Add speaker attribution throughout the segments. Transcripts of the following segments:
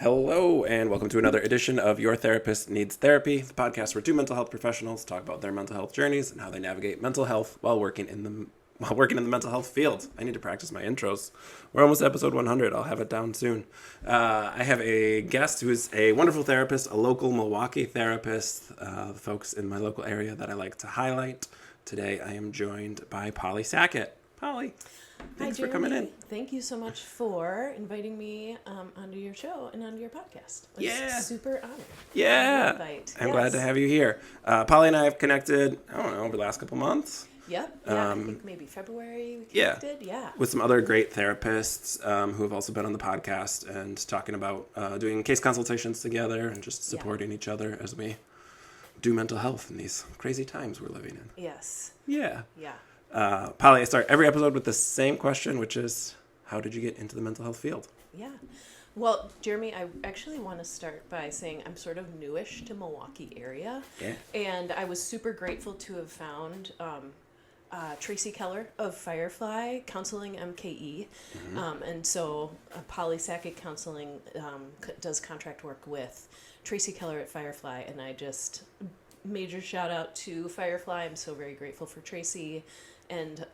Speaker 1: Hello, and welcome to another edition of Your Therapist Needs Therapy, the podcast where two mental health professionals talk about their mental health journeys and how they navigate mental health while working in the mental health field. I need to practice my intros. We're almost at episode 100. I'll have it down soon. I have a guest who is a wonderful therapist, a local Milwaukee therapist, the folks in my local area that I like to highlight. Today, I am joined by Polly Sackett. Polly. Thanks for coming in.
Speaker 2: Thank you so much for inviting me onto your show and onto your podcast. Super honored.
Speaker 1: Yeah. I'm glad to have you here. Polly and I have connected, over the last couple months.
Speaker 2: Yep. Yeah, I think maybe February we connected. Yeah.
Speaker 1: With some other great therapists who have also been on the podcast and talking about doing case consultations together and just supporting each other as we do mental health in these crazy times we're living in.
Speaker 2: Yes.
Speaker 1: Yeah.
Speaker 2: Yeah.
Speaker 1: Polly, I start every episode with the same question, which is, how did you get into the mental health field?
Speaker 2: Yeah. Well, Jeremy, I actually want to start by saying I'm sort of newish to Milwaukee area.
Speaker 1: Yeah.
Speaker 2: And I was super grateful to have found Tracy Keller of Firefly Counseling, MKE.
Speaker 1: Mm-hmm.
Speaker 2: And so Polly Sackett Counseling does contract work with Tracy Keller at Firefly. And I just, major shout out to Firefly. I'm so very grateful for Tracy and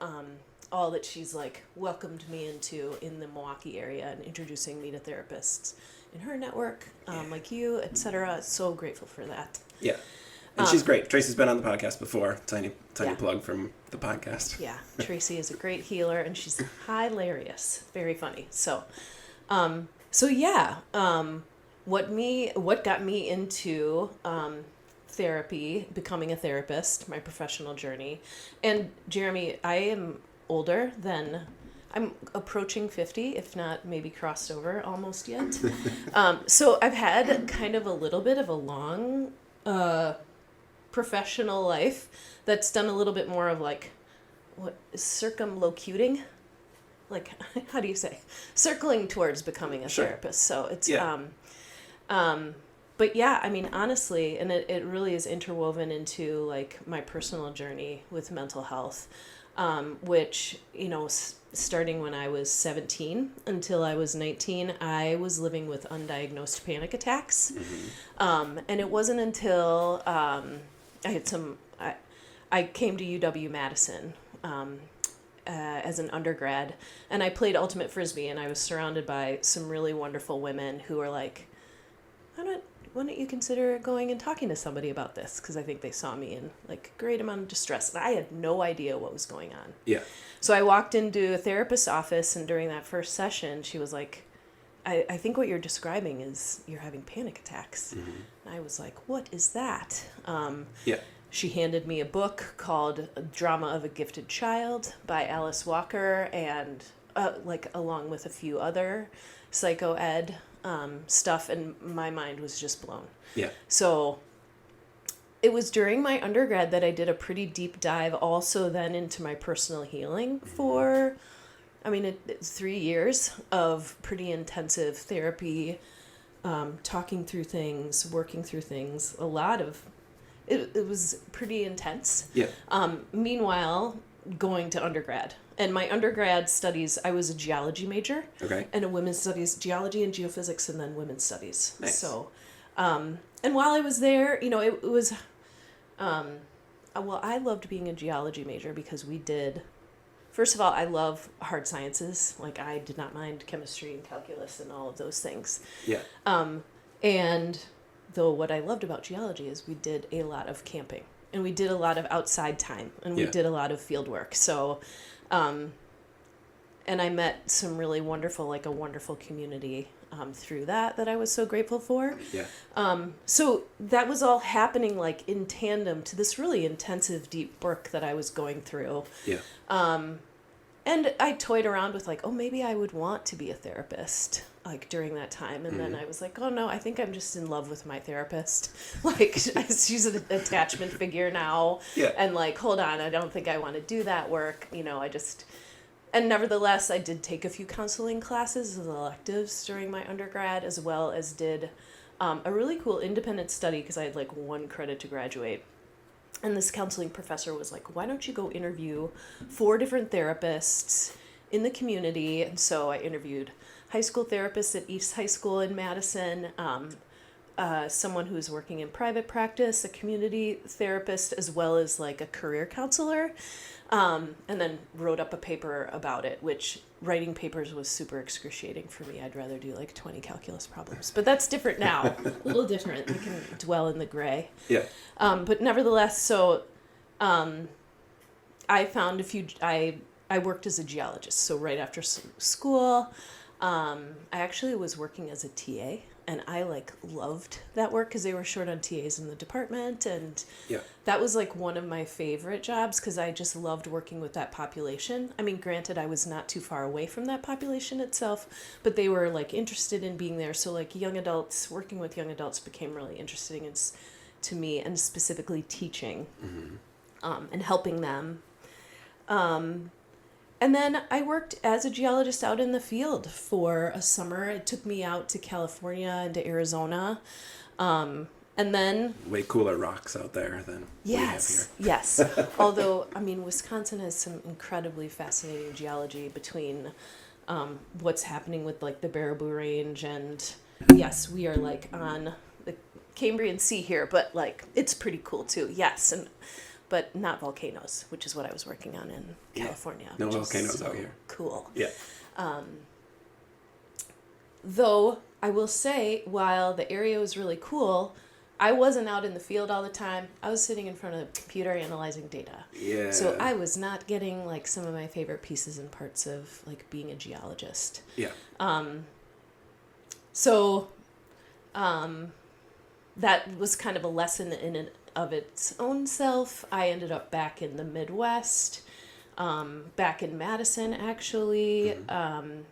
Speaker 2: all that she's welcomed me into in the Milwaukee area and introducing me to therapists in her network, like you, etc. So grateful for that.
Speaker 1: Yeah. And she's great. Tracy's been on the podcast before. Tiny plug from the podcast.
Speaker 2: Yeah. Tracy is a great healer and she's hilarious. Very funny. So what got me into therapy, becoming a therapist, my professional journey. And Jeremy, I am older than, I'm approaching 50, if not maybe crossed over almost yet. So I've had kind of a little bit of a long professional life that's done a little bit more of circumlocuting. How do you say? Circling towards becoming a therapist. So it's, but yeah, I mean, honestly, and it really is interwoven into my personal journey with mental health, which, starting when I was 17 until I was 19, I was living with undiagnosed panic attacks. Mm-hmm. And it wasn't until I came to UW-Madison as an undergrad, and I played ultimate frisbee, and I was surrounded by some really wonderful women who were like, why don't you consider going and talking to somebody about this? Because I think they saw me in a great amount of distress. And I had no idea what was going on. Yeah. So I walked into a therapist's office, and during that first session, she was like, I think what you're describing is you're having panic attacks. Mm-hmm. And I was like, what is that? She handed me a book called Drama of a Gifted Child by Alice Walker, and along with a few other psychoed stuff, and my mind was just blown. Yeah. So it was during my undergrad that I did a pretty deep dive also then into my personal healing for, 3 years of pretty intensive therapy, talking through things, working through things, it was pretty intense. Yeah. Meanwhile, going to undergrad. And my undergrad studies, I was a geology major. Okay. And a women's studies, geology and geophysics, and then women's studies. Nice. So, and while I was there, it was, I loved being a geology major because first of all, I love hard sciences. I did not mind chemistry and calculus and all of those things. Yeah. And though what I loved about geology is we did a lot of camping. And we did a lot of outside time. And we did a lot of field work. So, and I met some really wonderful, a wonderful community through that I was so grateful for. Yeah. So that was all happening in tandem to this really intensive, deep work that I was going through. Yeah. And I toyed around with maybe I would want to be a therapist during that time. And then I was like, oh no, I think I'm just in love with my therapist. She's an attachment figure now. Yeah. And hold on, I don't think I want to do that work. And nevertheless, I did take a few counseling classes as electives during my undergrad, as well as did a really cool independent study because I had 1 credit to graduate. And this counseling professor was like, why don't you go interview 4 different therapists in the community? And so I interviewed high school therapist at East High School in Madison, someone who's working in private practice, a community therapist, as well as like a career counselor, and then wrote up a paper about it, which writing papers was super excruciating for me. I'd rather do like 20 calculus problems, but that's different now. A little different. We can dwell in the gray.
Speaker 1: Yeah.
Speaker 2: But nevertheless, so I found I worked as a geologist. So right after school, I actually was working as a TA. And I like loved that work because they were short on TAs in the department. And that was like one of my favorite jobs because I just loved working with that population. I mean, granted, I was not too far away from that population itself, but they were like interested in being there. So like working with young adults became really interesting to me, and specifically teaching and helping them. And then I worked as a geologist out in the field for a summer. It took me out to California and to Arizona. And then...
Speaker 1: Way cooler rocks out there than we have here.
Speaker 2: Yes. Although, I mean, Wisconsin has some incredibly fascinating geology between what's happening with like the Baraboo Range and... Yes, we are like on the Cambrian Sea here, but like it's pretty cool too. Yes. But not volcanoes, which is what I was working on in California.
Speaker 1: No volcanoes out here.
Speaker 2: Cool.
Speaker 1: Yeah.
Speaker 2: Though I will say, while the area was really cool, I wasn't out in the field all the time. I was sitting in front of the computer analyzing data.
Speaker 1: Yeah.
Speaker 2: So I was not getting like some of my favorite pieces and parts of like being a geologist.
Speaker 1: Yeah.
Speaker 2: That was kind of a lesson in and of its own self. I ended up back in the Midwest, back in Madison actually, and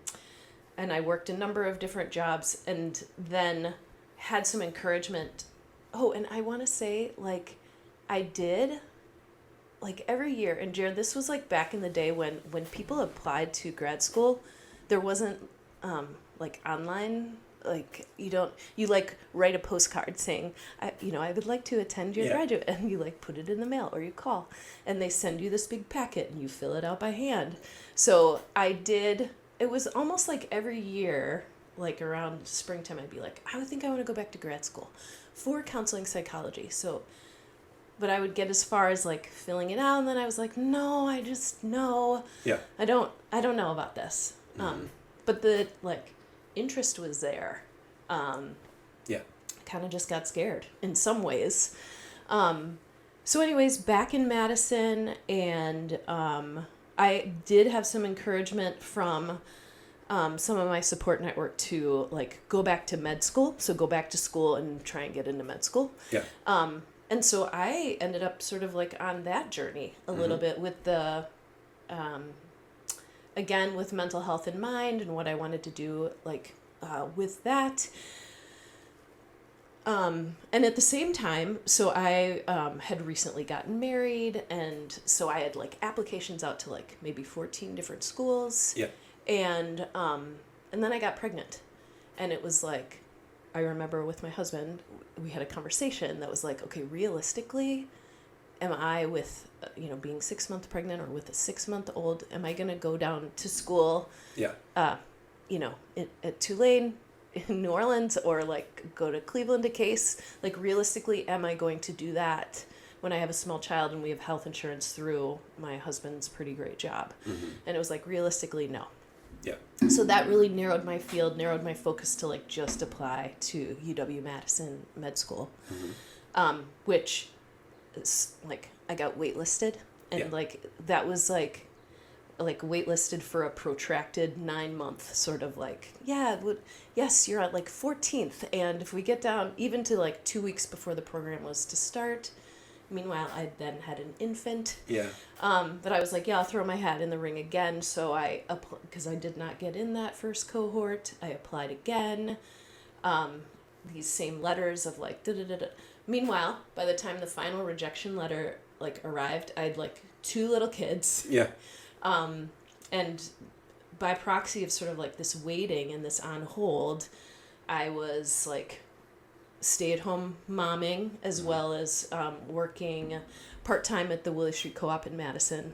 Speaker 2: I worked a number of different jobs and then had some encouragement. Oh, and I want to say, like, I did, like, every year, and Jared, this was, like, back in the day when people applied to grad school, there wasn't, like, online, like, you, like, write a postcard saying, I would like to attend your graduate, and you, like, put it in the mail, or you call, and they send you this big packet, and you fill it out by hand. So I did, it was almost like every year, like, around springtime, I'd be like, I would think I want to go back to grad school for counseling psychology. So, but I would get as far as like filling it out, and then I was like, no, I don't know about this. But the like interest was there. Kind of just got scared in some ways. So anyways, back in Madison, and I did have some encouragement from some of my support network to like go back to med school. So go back to school and try and get into med school.
Speaker 1: Yeah.
Speaker 2: And so I ended up sort of like on that journey a little bit with the, again, with mental health in mind and what I wanted to do like with that. And at the same time, so I had recently gotten married, and so I had like applications out to like maybe 14 different schools.
Speaker 1: Yeah.
Speaker 2: And then I got pregnant, and it was like, I remember with my husband, we had a conversation that was like, okay, realistically, am I with, being 6 months pregnant or with a 6-month-old, am I going to go down to school, at Tulane in New Orleans, or like go to Cleveland to Case? Like realistically, am I going to do that when I have a small child and we have health insurance through my husband's pretty great job? And it was like, realistically, no.
Speaker 1: Yeah.
Speaker 2: So that really narrowed my field, narrowed my focus to like just apply to UW-Madison Med School, which is like, I got waitlisted, and like that was like waitlisted for a protracted 9-month sort of like, yes, you're at like 14th, and if we get down even to like 2 weeks before the program was to start. Meanwhile, I then had an infant. Yeah. But I was like, I'll throw my hat in the ring again. So because I did not get in that first cohort, I applied again. These same letters of like, da-da-da-da. Meanwhile, by the time the final rejection letter like arrived, I had like 2 little kids. Yeah. And by proxy of sort of like this waiting and this on hold, I was like stay-at-home momming as well as working part-time at the Willie Street Co-op in Madison,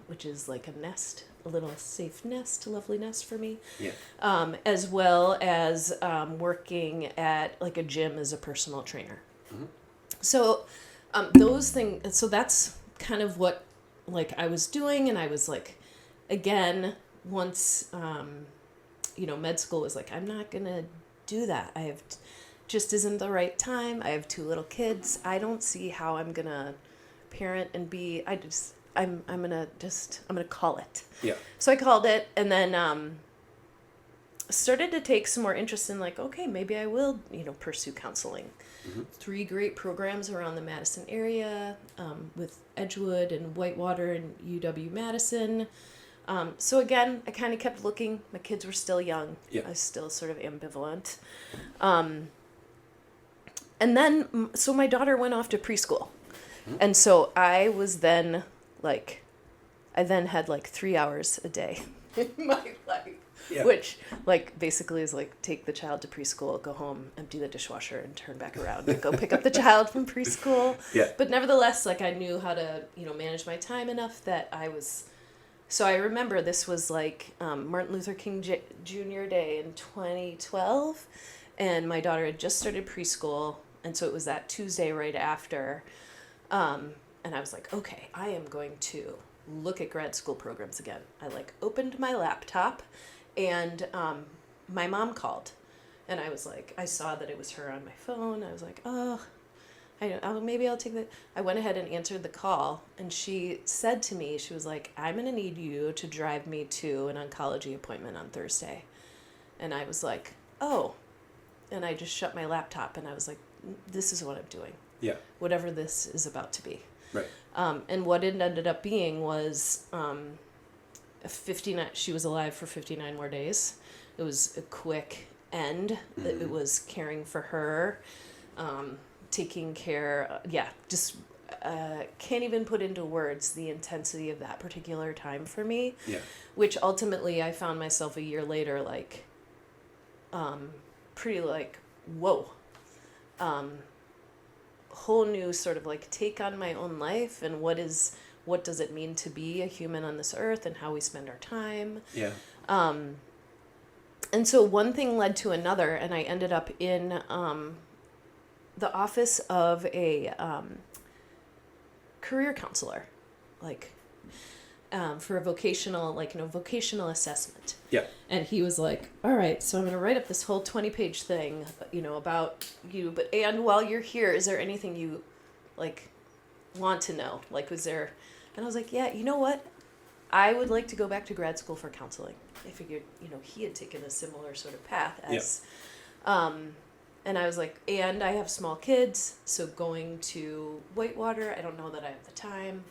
Speaker 2: which is like a little safe nest, a lovely nest for me.
Speaker 1: Yeah.
Speaker 2: As well as working at like a gym as a personal trainer. Mm-hmm. So those things, so that's kind of what like I was doing, and I was like, again, once, med school was like, I'm not going to do that. Just isn't the right time. I have 2 little kids. I don't see how I'm going to parent and I'm going to call it.
Speaker 1: Yeah.
Speaker 2: So I called it, and then started to take some more interest in like, okay, maybe I will, pursue counseling. Mm-hmm. 3 great programs around the Madison area, with Edgewood and Whitewater and UW-Madison. So again, I kind of kept looking. My kids were still young.
Speaker 1: Yeah.
Speaker 2: I was still sort of ambivalent. And then, so my daughter went off to preschool. Mm-hmm. And so I was then I had 3 hours a day in my life. Yeah. Which, basically is take the child to preschool, go home, empty the dishwasher, and turn back around and go pick up the child from preschool.
Speaker 1: Yeah.
Speaker 2: But nevertheless, I knew how to, manage my time enough that I was... So I remember this was Martin Luther King Jr. Day in 2012, and my daughter had just started preschool, and so it was that Tuesday right after. And I was like, okay, I am going to look at grad school programs again. I opened my laptop, and my mom called, and I was I saw that it was her on my phone. I was like, maybe I'll take that. I went ahead and answered the call, and she said to me, she was like, I'm going to need you to drive me to an oncology appointment on Thursday. And I was like, oh. And I just shut my laptop, and I was like, this is what I'm doing.
Speaker 1: Yeah.
Speaker 2: Whatever this is about to be.
Speaker 1: Right.
Speaker 2: And what it ended up being was 59. She was alive for 59 more days. It was a quick end. Mm-hmm. It was caring for her, taking care. Can't even put into words the intensity of that particular time for me.
Speaker 1: Yeah.
Speaker 2: Which ultimately I found myself a year later pretty whoa. Whole new sort of take on my own life, and what does it mean to be a human on this earth, and how we spend our time.
Speaker 1: Yeah.
Speaker 2: And so one thing led to another, and I ended up in the office of a career counselor, for a vocational assessment.
Speaker 1: Yeah. And
Speaker 2: he was like, all right, so I'm going to write up this whole 20-page thing, about you, and while you're here, is there anything you want to know? Was there, and I was like, yeah, you know what? I would like to go back to grad school for counseling. I figured, he had taken a similar sort of path as, and I was like, and I have small kids, so going to Whitewater, I don't know that I have the time.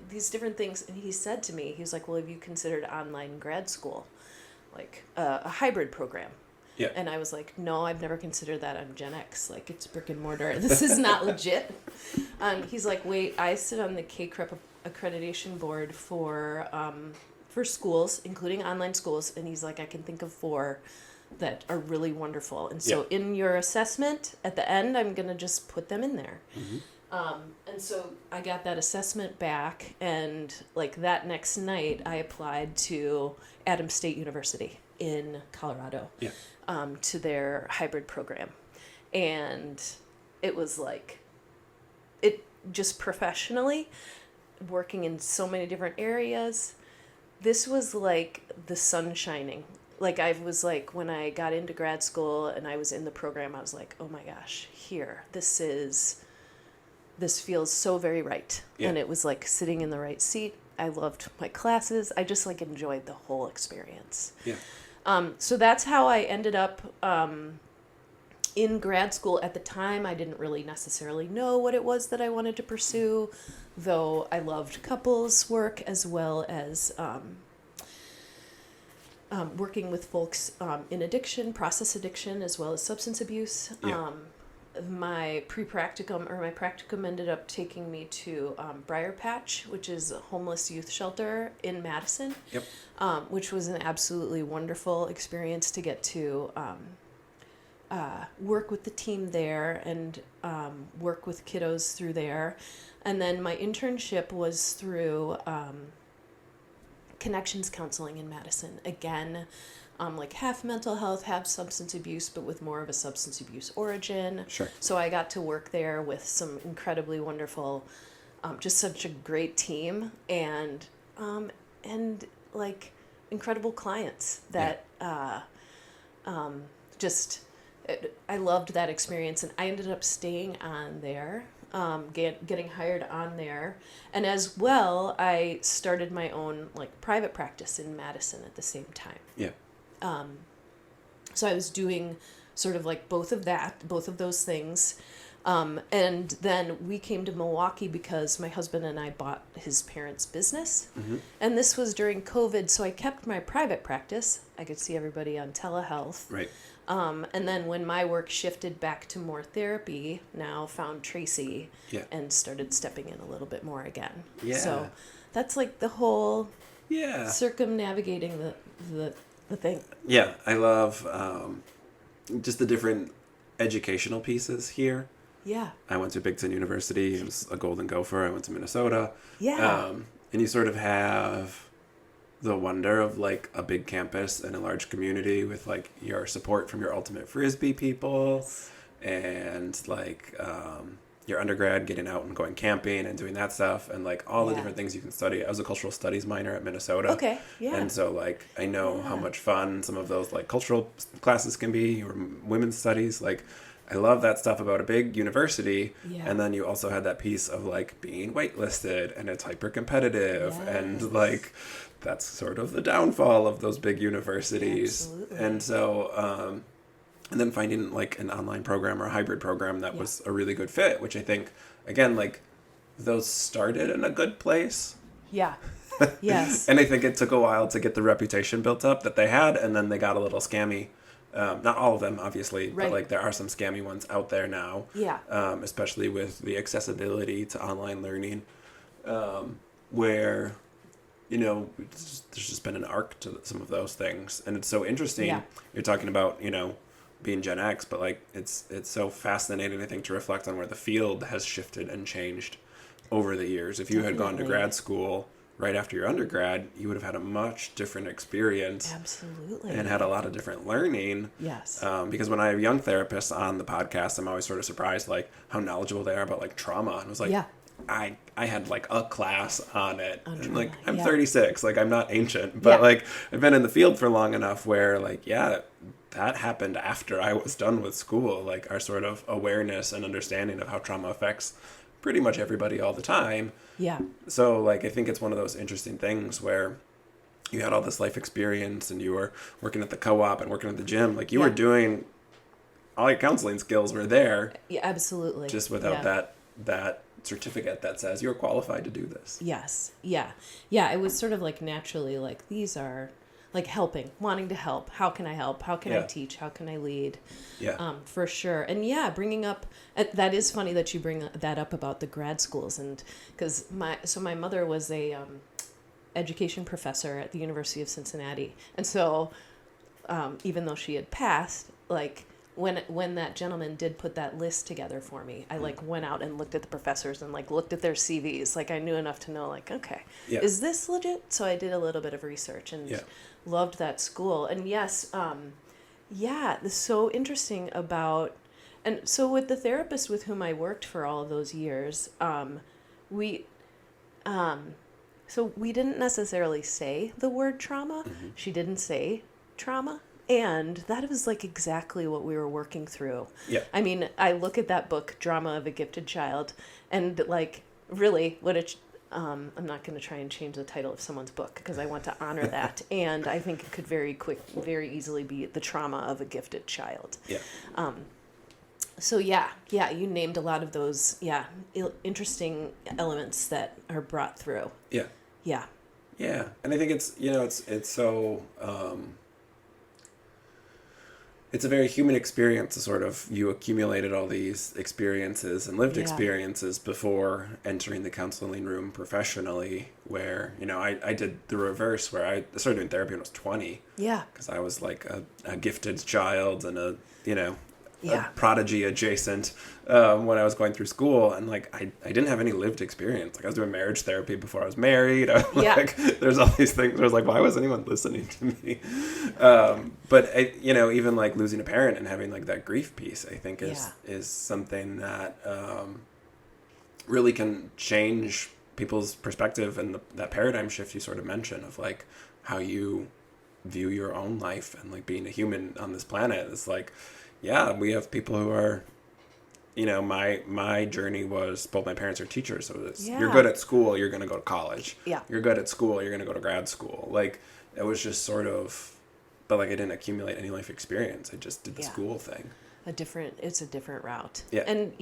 Speaker 2: These different things. And he said to me, he was like, well, have you considered online grad school? A hybrid program.
Speaker 1: Yeah.
Speaker 2: And I was like, no, I've never considered that. I'm Gen X. It's brick and mortar. This is not legit. He's like, wait, I sit on the KCREP accreditation board for schools, including online schools. And he's like, I can think of 4 that are really wonderful. And so in your assessment at the end, I'm going to just put them in there. Mm-hmm. And so I got that assessment back, and that next night I applied to Adams State University in Colorado, to their hybrid program. And it was it just professionally working in so many different areas. This was the sun shining. I was when I got into grad school and I was in the program, I was like, oh my gosh, this feels so very right. Yeah. And it was sitting in the right seat. I loved my classes. I just enjoyed the whole experience.
Speaker 1: Yeah.
Speaker 2: So that's how I ended up in grad school. At the time, I didn't really necessarily know what it was that I wanted to pursue, though I loved couples work as well as working with folks in addiction, process addiction, as well as substance abuse. Yeah. My practicum ended up taking me to Briar Patch, which is a homeless youth shelter in Madison. Yep. Which was an absolutely wonderful experience to get to work with the team there and work with kiddos through there. And then my internship was through Connections Counseling in Madison. Again, like half mental health, half substance abuse, but with more of a substance abuse origin.
Speaker 1: Sure.
Speaker 2: So I got to work there with some incredibly wonderful, just such a great team, and like incredible clients that I loved that experience, and I ended up staying on there, getting hired on there, and as well I started my own like private practice in Madison at the same time.
Speaker 1: Yeah.
Speaker 2: So I was doing sort of like both of those things. And then we came to Milwaukee because my husband and I bought his parents' business. Mm-hmm. And this was during COVID, so I kept my private practice. I could see everybody on telehealth.
Speaker 1: Right.
Speaker 2: And then when my work shifted back to more therapy, now found Tracy and started stepping in a little bit more again.
Speaker 1: Yeah.
Speaker 2: So that's like the whole circumnavigating the thing.
Speaker 1: Yeah, I love just the different educational pieces here.
Speaker 2: Yeah.
Speaker 1: I went to Big Ten University. It was a Golden Gopher. I went to Minnesota.
Speaker 2: Yeah.
Speaker 1: And you sort of have the wonder of like a big campus and a large community with like your support from your ultimate Frisbee people and like your undergrad getting out and going camping and doing that stuff and like all the different things you can study. I was a cultural studies minor at Minnesota.
Speaker 2: Okay, yeah.
Speaker 1: And so like I know how much fun some of those like cultural classes can be, or women's studies. Like I love that stuff about a big university. Yeah. And then you also had that piece of like being waitlisted and it's hyper competitive and like that's sort of the downfall of those big universities. Absolutely. And so and then finding like an online program or a hybrid program that was a really good fit, which I think, again, like those started in a good place.
Speaker 2: Yeah. Yes.
Speaker 1: And I think it took a while to get the reputation built up that they had, and then they got a little scammy. Not all of them, obviously, but like there are some scammy ones out there now. Yeah. Especially with the accessibility to online learning, where, you know, there's just been an arc to some of those things. And it's so interesting. Yeah. You're talking about, you know, being Gen X, but like it's so fascinating, I think, to reflect on where the field has shifted and changed over the years. If you had gone to grad school right after your undergrad, you would have had a much different experience.
Speaker 2: Absolutely.
Speaker 1: And had a lot of different learning.
Speaker 2: Yes.
Speaker 1: Because when I have young therapists on the podcast, I'm always sort of surprised like how knowledgeable they are about like trauma. And I was like, I had like a class on it. On and like I'm 36, like I'm not ancient, but like I've been in the field for long enough where like that happened after I was done with school. Like our sort of awareness and understanding of how trauma affects pretty much everybody all the time. Yeah. So like I think it's one of those interesting things where you had all this life experience and you were working at the co-op and working at the gym. Like you were doing all your counseling skills were there.
Speaker 2: Yeah, absolutely.
Speaker 1: Just without that certificate that says you're qualified to do this.
Speaker 2: Yes. Yeah. Yeah. It was sort of like naturally like these are like helping, wanting to help. How can I help? How can I teach? How can I lead? Yeah. For sure. And bringing up, that is funny that you bring that up about the grad schools. And because my mother was a education professor at the University of Cincinnati. And so even though she had passed, like when that gentleman did put that list together for me, I like went out and looked at the professors and like looked at their CVs. Like I knew enough to know like, okay, is this legit? So I did a little bit of research and loved that school. And yes, it's so interesting about, and so with the therapist with whom I worked for all of those years, we didn't necessarily say the word trauma. Mm-hmm. She didn't say trauma. And that was like exactly what we were working through. Yeah. I mean, I look at that book, Drama of a Gifted Child, and like really what it, I'm not going to try and change the title of someone's book because I want to honor that. And I think it could very easily be The Trauma of a Gifted Child. Yeah. So you named a lot of those, interesting elements that are brought through. Yeah. Yeah.
Speaker 1: Yeah. And I think it's, it's so, it's a very human experience to sort of, you accumulated all these experiences and lived experiences before entering the counseling room professionally, where, I did the reverse, where I started doing therapy when I was 20. Yeah. Because I was like a gifted child and prodigy adjacent when I was going through school, and like I didn't have any lived experience. Like I was doing marriage therapy before I was married. Like there's all these things where I was like, why was anyone listening to me? But even like losing a parent and having like that grief piece, I think is something that really can change people's perspective, and that paradigm shift you sort of mentioned of like how you view your own life and like being a human on this planet. It's like, yeah, we have people who are, my journey was both my parents are teachers. So it's, you're good at school, you're going to go to college.
Speaker 2: Yeah.
Speaker 1: You're good at school, you're going to go to grad school. Like it was just sort of, but like I didn't accumulate any life experience. I just did the school thing.
Speaker 2: It's a different route.
Speaker 1: Yeah.
Speaker 2: And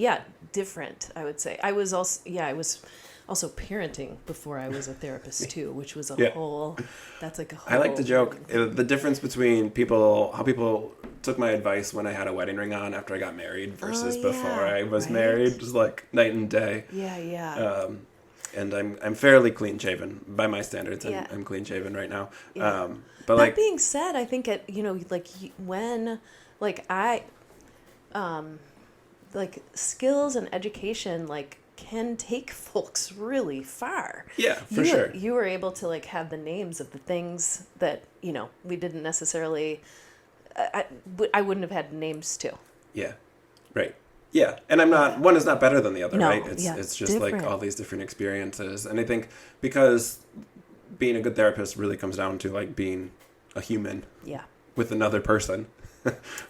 Speaker 2: different, I would say. I was also parenting before I was a therapist too, which was that's like a whole.
Speaker 1: I like to joke the difference between how people took my advice when I had a wedding ring on after I got married versus before I was married, just like night and day.
Speaker 2: Yeah.
Speaker 1: And I'm fairly clean shaven by my standards. I'm clean shaven right now.
Speaker 2: Yeah.
Speaker 1: But
Speaker 2: that being said, I think when skills and education can take folks really far.
Speaker 1: Yeah, for sure.
Speaker 2: You were able to have the names of the things that we didn't necessarily. I wouldn't have had names to.
Speaker 1: Yeah, right. Yeah, and I'm not. One is not better than the other,
Speaker 2: no,
Speaker 1: right? It's just
Speaker 2: different.
Speaker 1: like all these different experiences, and I think because being a good therapist really comes down to like being a human.
Speaker 2: Yeah. With
Speaker 1: another person,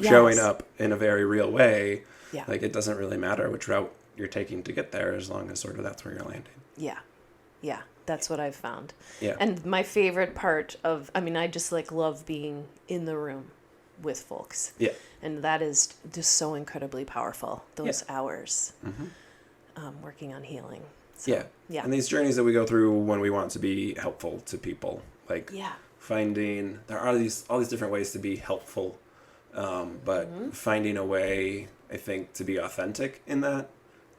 Speaker 1: showing up in a very real way.
Speaker 2: Yeah.
Speaker 1: Like it doesn't really matter which route you're taking to get there, as long as sort of that's where you're landing.
Speaker 2: Yeah, that's what I've found.
Speaker 1: Yeah.
Speaker 2: And my favorite part I just love being in the room with folks.
Speaker 1: Yeah.
Speaker 2: And that is just so incredibly powerful, those hours working on healing. So, yeah.
Speaker 1: And these journeys that we go through when we want to be helpful to people, finding, there are all these different ways to be helpful, but finding a way, I think, to be authentic in that,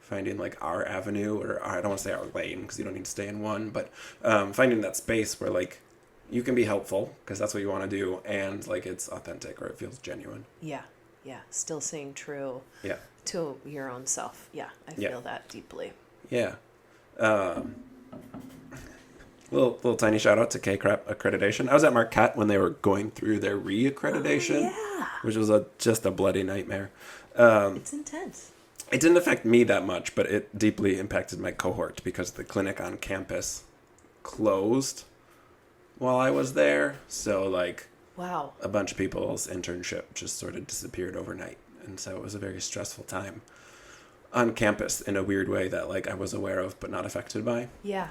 Speaker 1: finding our avenue, or I don't want to say our lane because you don't need to stay in one, but finding that space where you can be helpful because that's what you want to do, and it's authentic or it feels genuine.
Speaker 2: Yeah. Still staying true.
Speaker 1: Yeah.
Speaker 2: To your own self. Yeah, I feel that deeply.
Speaker 1: Yeah. Little tiny shout out to K-Crap accreditation. I was at Marquette when they were going through their re-accreditation, which was just a bloody nightmare.
Speaker 2: It's intense.
Speaker 1: It didn't affect me that much, but it deeply impacted my cohort because the clinic on campus closed while I was there. So
Speaker 2: wow,
Speaker 1: a bunch of people's internship just sort of disappeared overnight. And so it was a very stressful time on campus in a weird way that I was aware of but not affected by.
Speaker 2: Yeah.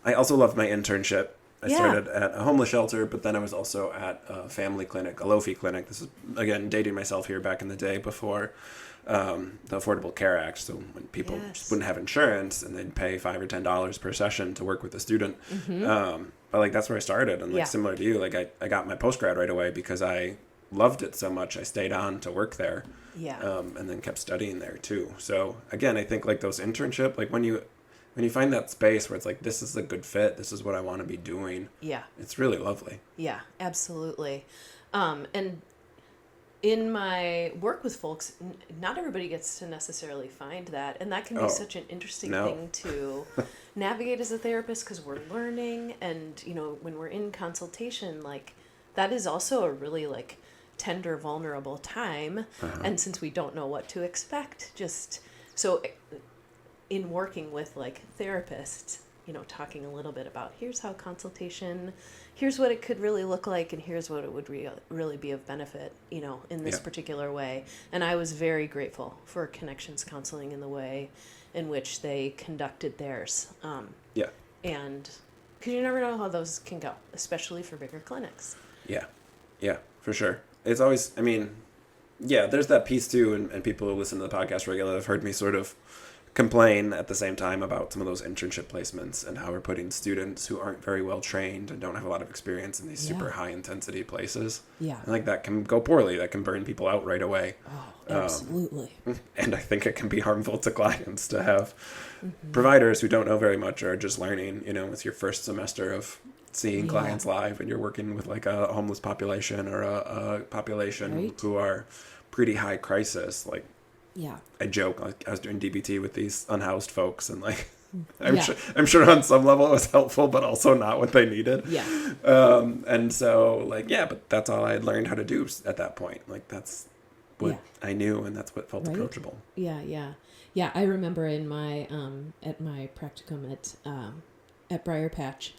Speaker 1: I also loved my internship. I started at a homeless shelter, but then I was also at a family clinic, a Lofi clinic. This is, again, dating myself here back in the day before the Affordable Care Act. So when people just wouldn't have insurance and they'd pay $5 or $10 per session to work with a student. But that's where I started. And similar to you, I got my postgrad right away because I loved it so much. I stayed on to work there.
Speaker 2: Yeah.
Speaker 1: And then kept studying there too. So again, I think those internship, when you find that space where it's this is a good fit, this is what I want to be doing.
Speaker 2: Yeah.
Speaker 1: It's really lovely.
Speaker 2: Yeah, absolutely. And in my work with folks, not everybody gets to necessarily find that. And that can be such an interesting thing to navigate as a therapist because we're learning. And, when we're in consultation, that is also a really tender, vulnerable time. And since we don't know what to expect, in working with therapists, talking a little bit about here's how consultation, here's what it could really look like, and here's what it would really be of benefit, in this particular way. And I was very grateful for Connections Counseling in the way in which they conducted theirs. And because you never know how those can go, especially for bigger clinics.
Speaker 1: Yeah, for sure. It's always, there's that piece too, and people who listen to the podcast regularly have heard me sort of complain at the same time about some of those internship placements and how we're putting students who aren't very well trained and don't have a lot of experience in these super high intensity places. Yeah. And that can go poorly. That can burn people out right away.
Speaker 2: Oh, absolutely.
Speaker 1: And I think it can be harmful to clients to have providers who don't know very much or are just learning, it's your first semester of seeing clients live and you're working with a homeless population or a population who are pretty high crisis. Like,
Speaker 2: Yeah.
Speaker 1: I joke, like I was doing DBT with these unhoused folks, and like
Speaker 2: Yeah.
Speaker 1: I'm sure on some level it was helpful, but also not what they needed.
Speaker 2: Yeah.
Speaker 1: And so like, yeah, but that's all I had learned how to do at that point. Like that's what I knew, and that's what felt approachable.
Speaker 2: Yeah. Yeah. I remember in my at my practicum at Briar Patch,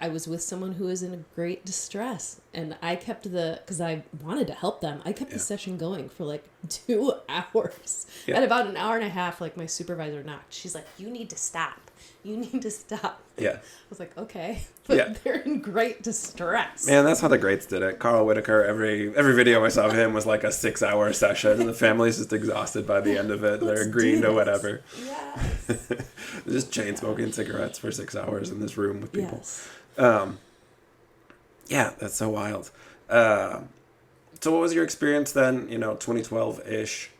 Speaker 2: I was with someone who was in a great distress, and I kept because I wanted to help them. I kept the session going for like 2 hours.
Speaker 1: Yeah.
Speaker 2: At about an hour and a half, like my supervisor knocked. She's like, "You need to stop. You need to stop."
Speaker 1: Yeah.
Speaker 2: I was like, "Okay," but they're in great distress.
Speaker 1: Man, that's how the greats did it. Carl Whitaker, every video I saw of him was like a 6-hour session, and the family's just exhausted by the end of it. They're agreeing to whatever.
Speaker 2: Yes.
Speaker 1: Just chain smoking cigarettes for 6 hours in this room with people.
Speaker 2: Yes.
Speaker 1: Yeah, that's so wild. So what was your experience then, 2012-ish?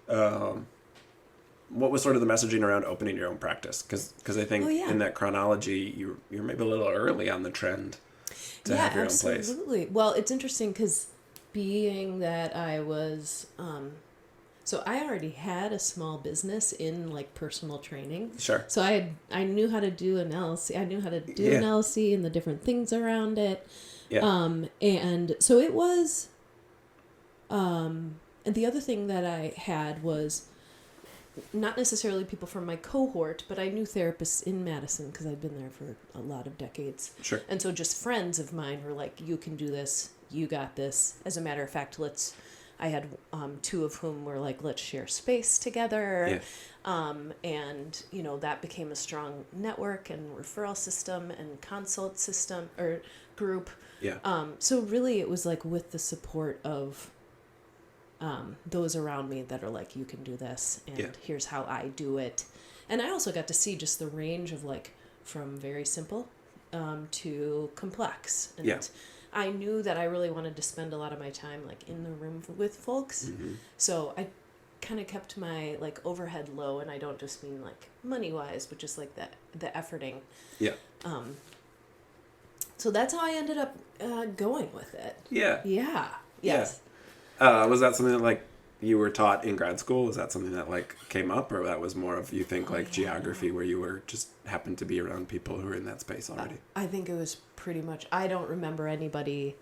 Speaker 1: What was sort of the messaging around opening your own practice? Because I think in that chronology, you're maybe a little early on the trend to have your own place.
Speaker 2: Absolutely. Well, it's interesting because being that I was... So I already had a small business in like personal training.
Speaker 1: Sure.
Speaker 2: So I knew how to do an LLC. I knew how to do an LLC and the different things around it.
Speaker 1: Yeah.
Speaker 2: And so it was, and the other thing that I had was not necessarily people from my cohort, but I knew therapists in Madison because I'd been there for a lot of decades.
Speaker 1: Sure.
Speaker 2: And so just friends of mine were like, "You can do this. You got this." As a matter of fact, I had 2 of whom were like, "Let's share space together."
Speaker 1: Yeah.
Speaker 2: And, that became a strong network and referral system and consult system or group.
Speaker 1: Yeah.
Speaker 2: So really it was like with the support of those around me that are like, "You can do this, and here's how I do it." And I also got to see just the range of like from very simple to complex. And I knew that I really wanted to spend a lot of my time like in the room with folks. Mm-hmm. So I kind of kept my like overhead low, and I don't just mean like money wise, but just like the efforting.
Speaker 1: Yeah.
Speaker 2: So that's how I ended up going with it.
Speaker 1: Yeah.
Speaker 2: Yeah. Yes.
Speaker 1: Yeah. Was that something that like you were taught in grad school? Was that something that like came up, or that was more of you think geography where you were just happened to be around people who were in that space already?
Speaker 2: I think it was pretty much. I don't remember anybody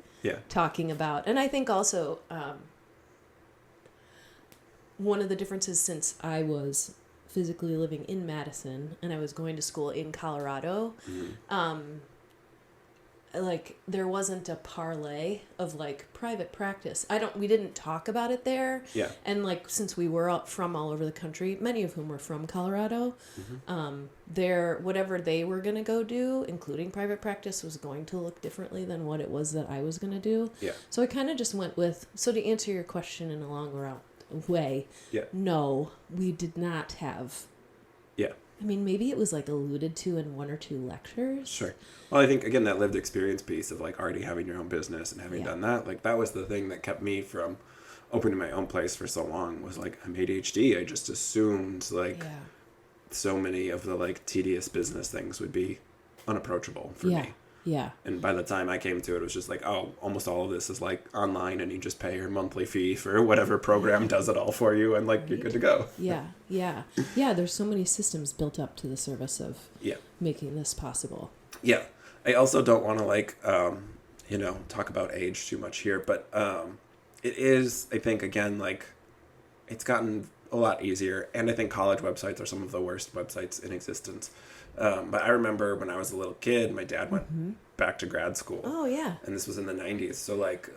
Speaker 2: talking about, and I think also one of the differences since I was physically living in Madison and I was going to school in Colorado, like there wasn't a parlay of like private practice. We didn't talk about it there.
Speaker 1: Yeah.
Speaker 2: And like since we were from all over the country, many of whom were from Colorado, whatever they were gonna go do, including private practice, was going to look differently than what it was that I was gonna do.
Speaker 1: Yeah.
Speaker 2: So I kind of just went with. So to answer your question in a long way, no, we did not have.
Speaker 1: Yeah.
Speaker 2: I mean, maybe it was like alluded to in 1 or 2 lectures.
Speaker 1: Sure. Well, I think, again, that lived experience piece of like already having your own business and having done that, like that was the thing that kept me from opening my own place for so long was like, I'm ADHD. I just assumed like so many of the like tedious business things would be unapproachable for me.
Speaker 2: Yeah.
Speaker 1: And by the time I came to it, it was just like, oh, almost all of this is like online and you just pay your monthly fee for whatever program does it all for you and like you're good to go.
Speaker 2: Yeah. There's so many systems built up to the service of making this possible.
Speaker 1: Yeah. I also don't want to like, talk about age too much here, but it is, I think, again, like it's gotten a lot easier. And I think college websites are some of the worst websites in existence. But I remember when I was a little kid, my dad went back to grad school.
Speaker 2: Oh, yeah.
Speaker 1: And this was in the 90s. So, like,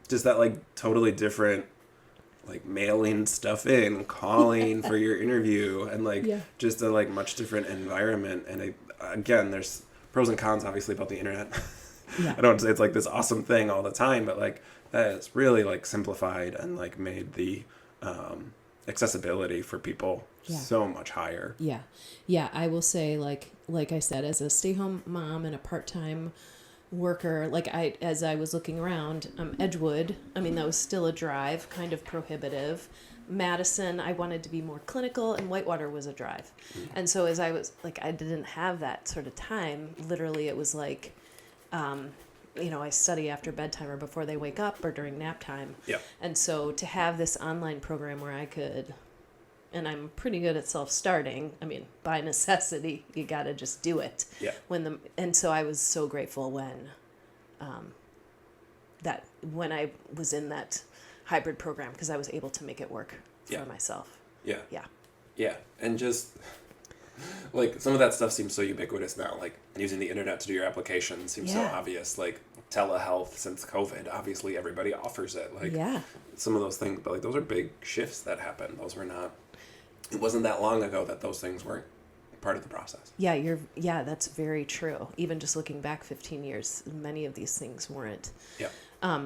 Speaker 1: just that, like, totally different, like, mailing stuff in, calling for your interview, and, like, just a, like, much different environment. And, again, there's pros and cons, obviously, about the internet. I don't want to say it's, like, this awesome thing all the time, but, like, that has really, like, simplified and, like, made the accessibility for people so much higher.
Speaker 2: Yeah, I will say, like I said, as a stay-home mom and a part-time worker, as I was looking around, Edgewood, I mean, that was still a drive, kind of prohibitive. Madison, I wanted to be more clinical, and Whitewater was a drive. And so as I was, I didn't have that sort of time. Literally, it was I study after bedtime or before they wake up or during nap time.
Speaker 1: Yeah.
Speaker 2: And so to have this online program where I could, and I'm pretty good at self-starting. I mean, by necessity, you got to just do it.
Speaker 1: Yeah.
Speaker 2: And so I was so grateful when I was in that hybrid program, because I was able to make it work for myself.
Speaker 1: Yeah.
Speaker 2: Yeah.
Speaker 1: Yeah. And just like some of that stuff seems so ubiquitous now, like using the internet to do your application seems so obvious, like telehealth since COVID, obviously everybody offers it. Like some of those things, but like those are big shifts that happened. Those were not, it wasn't that long ago that those things weren't part of the process.
Speaker 2: Yeah, that's very true. Even just looking back 15 years, many of these things weren't.
Speaker 1: Yeah.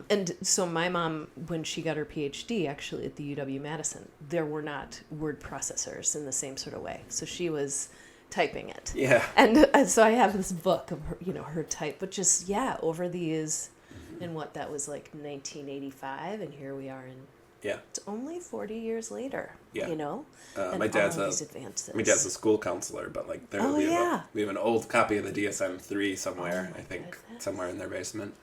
Speaker 2: And so my mom, when she got her PhD, actually at the UW-Madison, there were not word processors in the same sort of way. So she was typing it.
Speaker 1: Yeah.
Speaker 2: And so I have this book of her, her type, but just, over these, and what that was like 1985, and here we are in, it's only 40 years later, and
Speaker 1: my dad's
Speaker 2: all these advances.
Speaker 1: My dad's a school counselor, but like we have an old copy of the DSM-3 somewhere, I think, somewhere in their basement.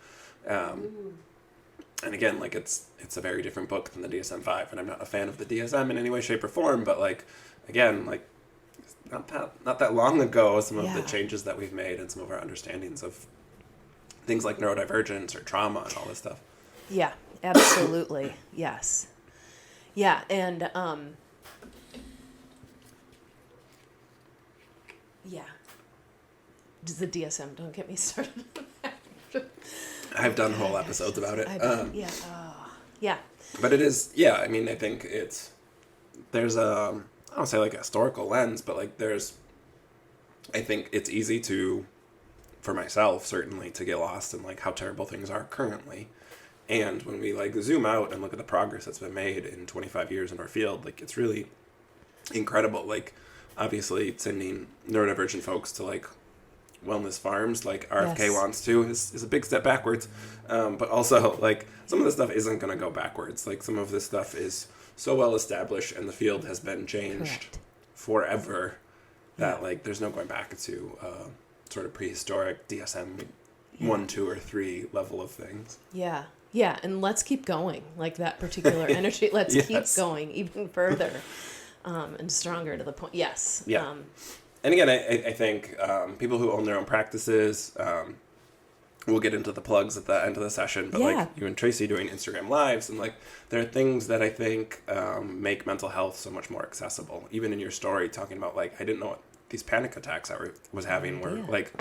Speaker 1: And again, like it's a very different book than the DSM-5, and I'm not a fan of the DSM in any way, shape, or form. But like, again, like not that long ago, some of the changes that we've made and some of our understandings of things like neurodivergence or trauma and all this stuff. Yeah,
Speaker 2: absolutely, yes, yeah, and the DSM. Don't get me started.
Speaker 1: I've done whole episodes about it.
Speaker 2: Yeah.
Speaker 1: But it is, I mean, I think there's I don't say like a historical lens, but like I think it's easy for myself, certainly, to get lost in like how terrible things are currently. And when we like zoom out and look at the progress that's been made in 25 years in our field, like it's really incredible. Like obviously sending neurodivergent folks to like wellness farms like RFK wants to is a big step backwards, but also like some of this stuff isn't going to go backwards. Like some of this stuff is so well established and the field has been changed forever that like there's no going back to sort of prehistoric DSM 1, 2, or 3 level of things.
Speaker 2: And let's keep going, like that particular energy. Let's keep going even further and stronger to the point. And
Speaker 1: again, I think people who own their own practices, we'll get into the plugs at the end of the session, but like you and Tracy doing Instagram Lives, and like there are things that I think make mental health so much more accessible. Even in your story, talking about like, I didn't know what these panic attacks I was having were like.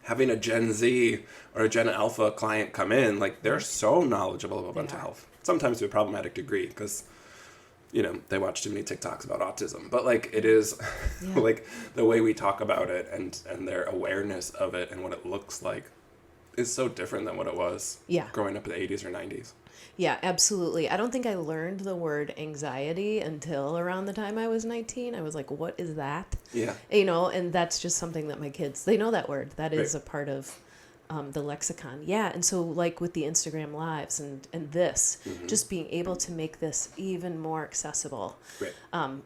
Speaker 1: Having a Gen Z or a Gen Alpha client come in, like they're so knowledgeable about mental health. Sometimes to a problematic degree because they watch too many TikToks about autism. But like it is like the way we talk about it and their awareness of it and what it looks like is so different than what it was growing up in the 80s or 90s.
Speaker 2: Yeah, absolutely. I don't think I learned the word anxiety until around the time I was 19. I was like, what is that?
Speaker 1: Yeah.
Speaker 2: And that's just something that my kids, they know that word. That is a part of the lexicon. Yeah. And so like with the Instagram Lives and this, just being able to make this even more accessible.
Speaker 1: Right.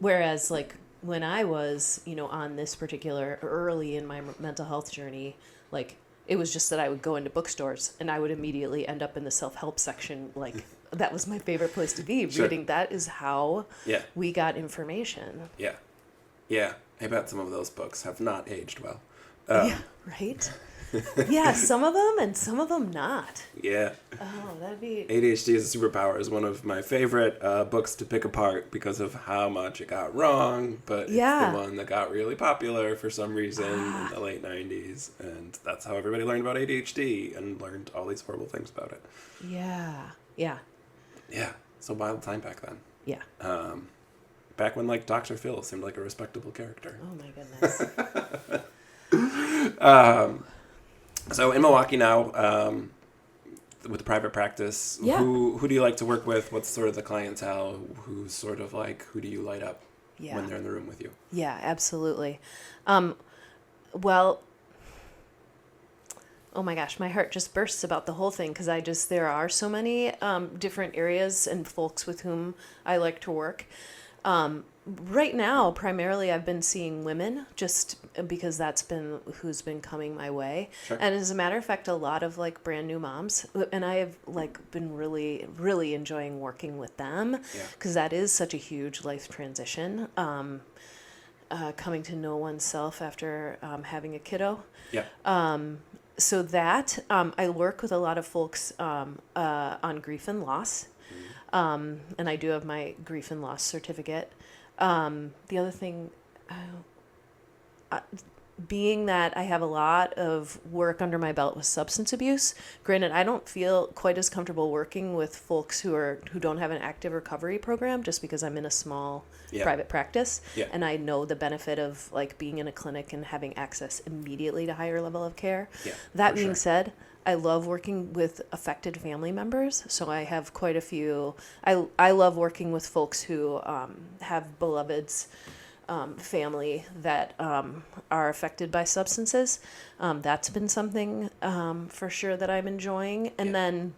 Speaker 2: Whereas like when I was, on this particular early in my mental health journey, like it was just that I would go into bookstores and I would immediately end up in the self-help section. Like that was my favorite place to be. Reading, that is how we got information.
Speaker 1: Yeah. I bet some of those books have not aged well.
Speaker 2: Right? Some of them and some of them not.
Speaker 1: Yeah.
Speaker 2: Oh, that'd be...
Speaker 1: ADHD is a Superpower is one of my favorite books to pick apart because of how much it got wrong, but it's the one that got really popular for some reason in the late 90s, and that's how everybody learned about ADHD and learned all these horrible things about it. Yeah. It's a wild time back then.
Speaker 2: Yeah.
Speaker 1: Back when, like, Dr. Phil seemed like a respectable character.
Speaker 2: Oh, my goodness.
Speaker 1: So in Milwaukee now, with the private practice, who do you like to work with? What's sort of the clientele? Who's sort of like, who do you light up when they're in the room with you?
Speaker 2: Yeah, absolutely. Well, oh my gosh, my heart just bursts about the whole thing because there are so many different areas and folks with whom I like to work. Right now, primarily, I've been seeing women just because that's been who's been coming my way.
Speaker 1: Sure.
Speaker 2: And as a matter of fact, a lot of like brand new moms, and I have like been really, really enjoying working with them because that is such a huge life transition. Coming to know oneself after having a kiddo.
Speaker 1: Yeah.
Speaker 2: So that I work with a lot of folks on grief and loss. And I do have my grief and loss certificate. The other thing, being that I have a lot of work under my belt with substance abuse, granted, I don't feel quite as comfortable working with folks who don't have an active recovery program just because I'm in a small private practice.
Speaker 1: Yeah.
Speaker 2: And I know the benefit of like being in a clinic and having access immediately to higher level of care.
Speaker 1: Yeah,
Speaker 2: that being said, I love working with affected family members. So I have quite a few. I love working with folks who have beloveds, family that are affected by substances. That's been something for sure that I'm enjoying. And then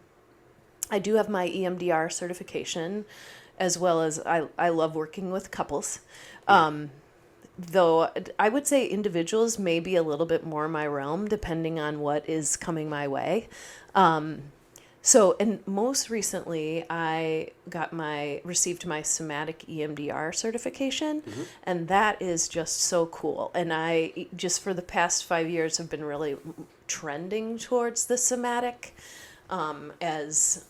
Speaker 2: I do have my EMDR certification, as well as I love working with couples. Though I would say individuals may be a little bit more my realm, depending on what is coming my way. So, and most recently, I received my somatic EMDR certification, and that is just so cool. And I just for the past 5 years have been really trending towards the somatic, as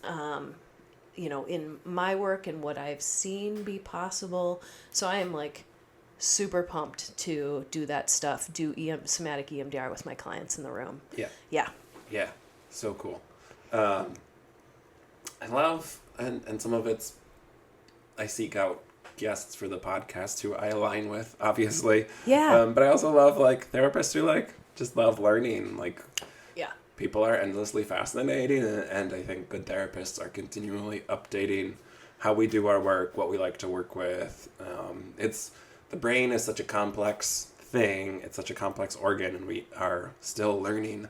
Speaker 2: in my work and what I've seen be possible. So I am like super pumped to do that stuff, somatic EMDR with my clients in the room. Yeah.
Speaker 1: So cool. I love, and some of it's, I seek out guests for the podcast who I align with, obviously.
Speaker 2: Yeah.
Speaker 1: But I also love like therapists who like just love learning. Like, people are endlessly fascinating, and I think good therapists are continually updating how we do our work, what we like to work with. The brain is such a complex thing. It's such a complex organ, and we are still learning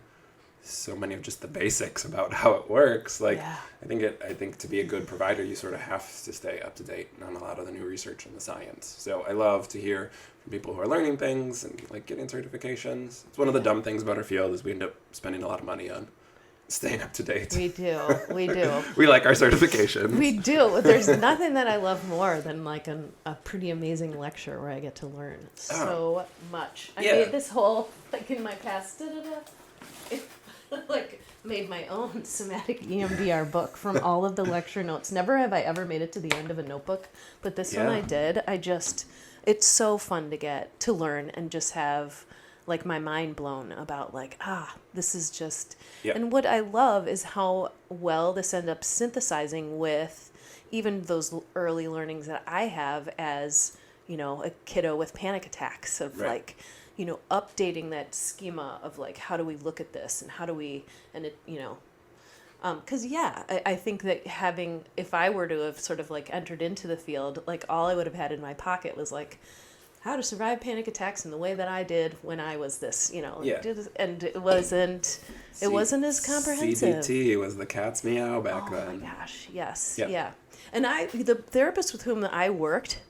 Speaker 1: so many of just the basics about how it works. Like, I think to be a good provider, you sort of have to stay up to date on a lot of the new research and the science. So I love to hear from people who are learning things and like getting certifications. It's one of the dumb things about our field is we end up spending a lot of money on staying up to date.
Speaker 2: We do.
Speaker 1: We like our certifications.
Speaker 2: We do. There's nothing that I love more than like a pretty amazing lecture where I get to learn so much. I made this whole, like in my past, like made my own somatic EMDR book from all of the lecture notes. Never have I ever made it to the end of a notebook, but this one I did. It's so fun to learn and just have like my mind blown about like, this is just, and what I love is how well this ended up synthesizing with even those early learnings that I have as, a kiddo with panic attacks of like, updating that schema of like, how do we look at this and how do we, and it, because I think that if I were to have sort of like entered into the field, like all I would have had in my pocket was like, how to survive panic attacks in the way that I did when I was this, and it wasn't as comprehensive.
Speaker 1: CBT was the cat's meow back then.
Speaker 2: Oh my gosh, yes, yeah. And the therapist with whom I worked,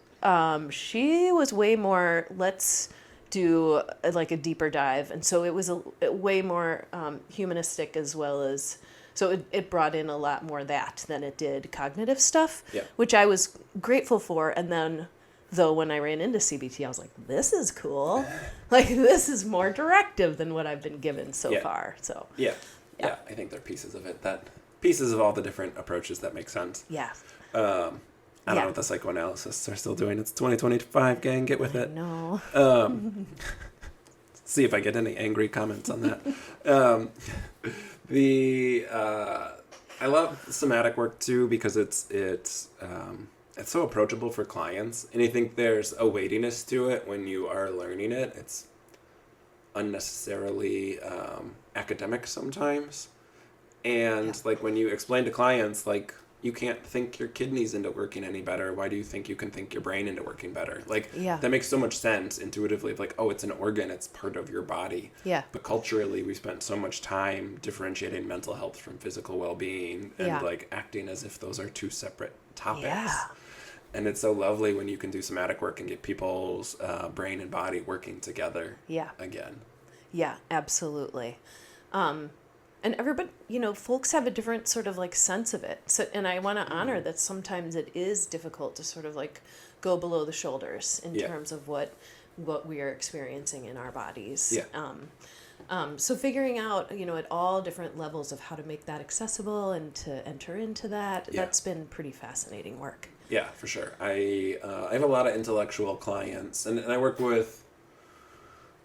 Speaker 2: she was way more, let's do like a deeper dive, and so it was a way more humanistic as well as, so it brought in a lot more than it did cognitive stuff, which I was grateful for. And then though when I ran into CBT, I was like, this is cool. Like this is more directive than what I've been given so far. So I think there are pieces of it
Speaker 1: pieces of all the different approaches that make sense. I don't know what the psychoanalysts are still doing. It's 2025, gang. Get with it.
Speaker 2: No.
Speaker 1: See if I get any angry comments on that. I love somatic work too because it's so approachable for clients, and I think there's a weightiness to it when you are learning it. It's unnecessarily academic sometimes, and like when you explain to clients like, you can't think your kidneys into working any better. Why do you think you can think your brain into working better? Like, that makes so much sense intuitively of like, oh, it's an organ, it's part of your body. But culturally, we spent so much time differentiating mental health from physical well-being and like acting as if those are two separate topics. And it's so lovely when you can do somatic work and get people's brain and body working together again.
Speaker 2: Yeah, absolutely. And everybody, folks have a different sort of like sense of it. So, and I want to honor that sometimes it is difficult to sort of like go below the shoulders in terms of what we are experiencing in our bodies. So figuring out, at all different levels of how to make that accessible and to enter into that, that's been pretty fascinating work.
Speaker 1: Yeah, for sure. I have a lot of intellectual clients, and I work with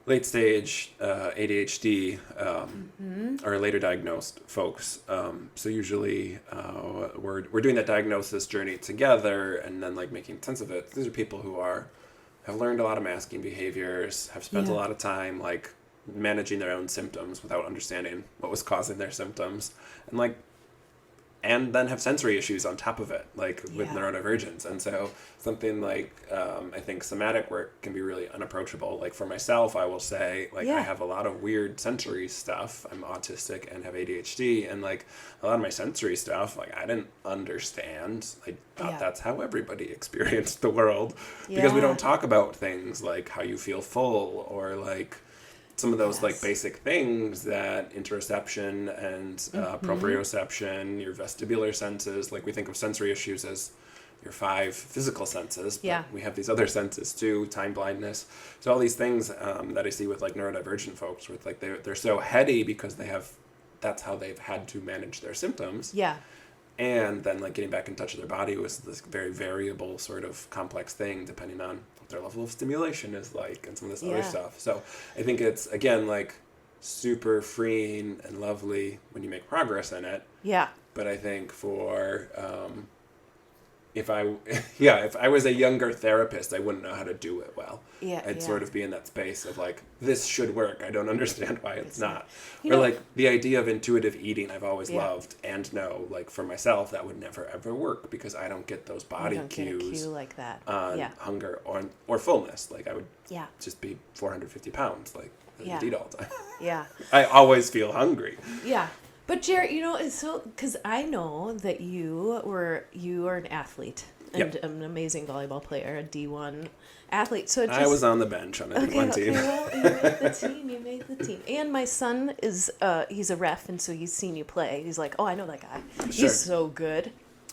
Speaker 1: late stage ADHD or later diagnosed folks. So usually we're doing that diagnosis journey together, and then like making sense of it. These are people who have learned a lot of masking behaviors, have spent a lot of time like managing their own symptoms without understanding what was causing their symptoms, and then have sensory issues on top of it, like with neurodivergence. And so something like, I think somatic work can be really unapproachable. Like for myself, I will say, like, I have a lot of weird sensory stuff. I'm autistic and have ADHD, and like a lot of my sensory stuff, like I didn't understand. I thought that's how everybody experienced the world, because we don't talk about things like how you feel full, or like some of those like basic things that interoception and proprioception, your vestibular senses, like we think of sensory issues as your 5 physical senses, but we have these other senses too, time blindness. So all these things that I see with like neurodivergent folks, with like they're so heady because that's how they've had to manage their symptoms. Yeah. And then like getting back in touch with their body was this very variable sort of complex thing depending on what their level of stimulation is like, and some of this other stuff. So I think it's, again, like super freeing and lovely when you make progress in it. Yeah. But I think for if I was a younger therapist, I wouldn't know how to do it well. I'd sort of be in that space of like, this should work. I don't understand why it's not. Or like the idea of intuitive eating, I've always loved, and know, like for myself, that would never ever work because I don't get those body cues
Speaker 2: like that
Speaker 1: on hunger or fullness. Like I would just be 450 pounds, like I'd eat all the time. I always feel hungry.
Speaker 2: But Jared, it's so, because I know that you are an athlete and an amazing volleyball player, a D1 athlete. So
Speaker 1: I was on the bench on a D1 team.
Speaker 2: Well, you made the team. And my son is, he's a ref, and so he's seen you play. He's like, oh, I know that guy. Sure. He's so good.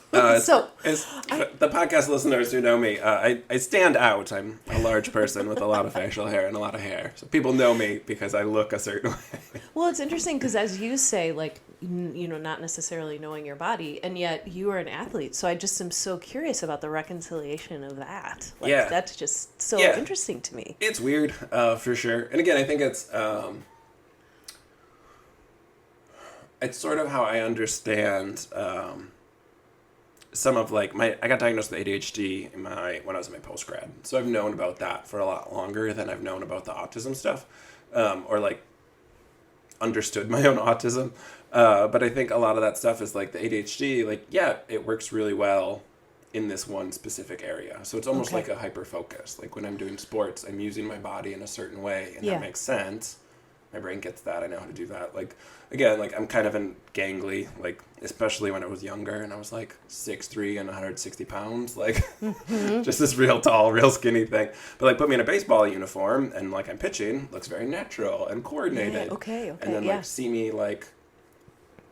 Speaker 1: The podcast listeners who know me, I stand out. I'm a large person with a lot of facial hair and a lot of hair. So people know me because I look a certain way. Well,
Speaker 2: it's interesting because as you say, like, not necessarily knowing your body, and yet you are an athlete. So I just am so curious about the reconciliation of that. Like, that's just so interesting to me.
Speaker 1: It's weird, for sure. And again, I think it's sort of how I understand some of like I got diagnosed with ADHD when I was in my post-grad. So I've known about that for a lot longer than I've known about the autism stuff, or like understood my own autism. But I think a lot of that stuff is like the ADHD, like, it works really well in this one specific area. So it's almost like a hyper focus. Like when I'm doing sports, I'm using my body in a certain way, and that makes sense. My brain gets that. I know how to do that. Like, again, like I'm kind of gangly, like, especially when I was younger and I was like 6'3" and 160 pounds, like just this real tall, real skinny thing. But like put me in a baseball uniform and like I'm pitching, looks very natural and coordinated. And then like see me like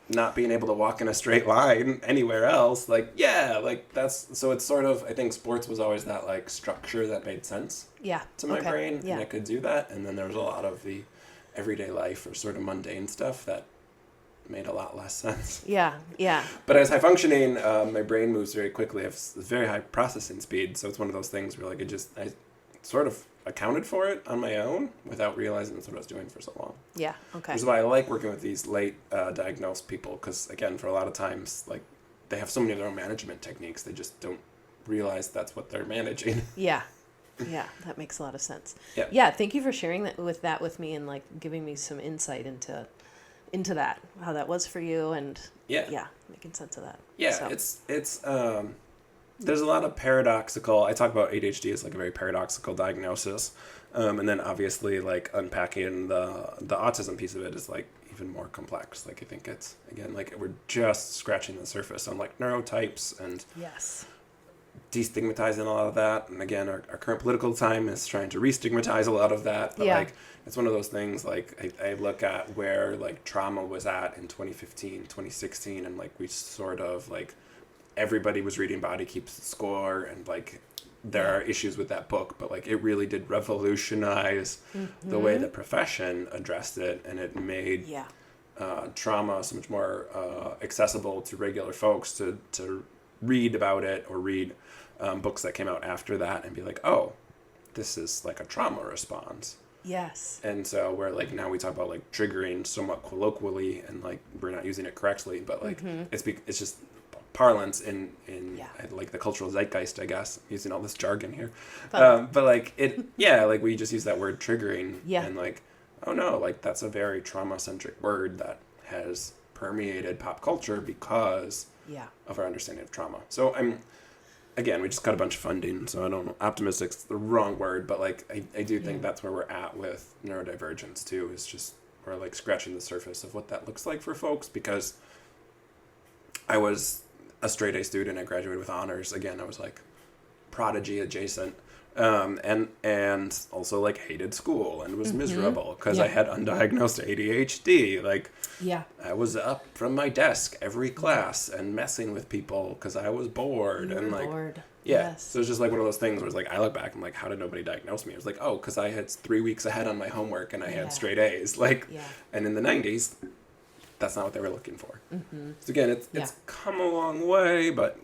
Speaker 1: not being able to walk in a straight line anywhere else. Like, like that's, so it's sort of, I think sports was always that like structure that made sense to my brain. And I could do that. And then there was a lot of the everyday life or sort of mundane stuff that made a lot less sense. But as high functioning, my brain moves very quickly. I have very high processing speed, so it's one of those things where like I sort of accounted for it on my own without realizing that's what I was doing for so long. Which is why I like working with these late diagnosed people, because again, for a lot of times, like they have so many of their own management techniques, they just don't realize that's what they're managing.
Speaker 2: That makes a lot of sense. Thank you for sharing that with me and like giving me some insight into that, how that was for you, and making sense of that.
Speaker 1: It's there's a lot of paradoxical, I talk about ADHD as like a very paradoxical diagnosis, and then obviously like unpacking the autism piece of it is like even more complex. Like I think it's, again, like we're just scratching the surface on like neurotypes and destigmatizing a lot of that. And again, our current political time is trying to re-stigmatize a lot of that. But like, it's one of those things, like, I look at where like trauma was at in 2015, 2016, and like we sort of like, everybody was reading Body Keeps Score, and like there are issues with that book, but like it really did revolutionize the way the profession addressed it, and it made trauma so much more accessible to regular folks to read about it, or read books that came out after that and be like, oh, this is like a trauma response.
Speaker 2: Yes.
Speaker 1: And so where like now we talk about like triggering somewhat colloquially, and like we're not using it correctly, but like it's just parlance in like the cultural zeitgeist, I guess, using all this jargon here. But like like we just use that word triggering, and like, oh no, like that's a very trauma-centric word that has permeated pop culture because of our understanding of trauma. So again, we just got a bunch of funding, so I don't know, optimistic's the wrong word, but like I do think that's where we're at with neurodivergence too, is just we're like scratching the surface of what that looks like for folks, because I was a straight A student. I graduated with honors. Again, I was like prodigy adjacent, and also like hated school and was miserable because I had undiagnosed ADHD. Like, I was up from my desk every class and messing with people because I was bored.
Speaker 2: You
Speaker 1: and
Speaker 2: were
Speaker 1: like,
Speaker 2: bored.
Speaker 1: So it's just like one of those things where it's like I look back and like, how did nobody diagnose me? It was like, oh, because I had 3 weeks ahead on my homework and I had straight A's. Like, and in the 90s. That's not what they were looking for. So again, it's come a long way, but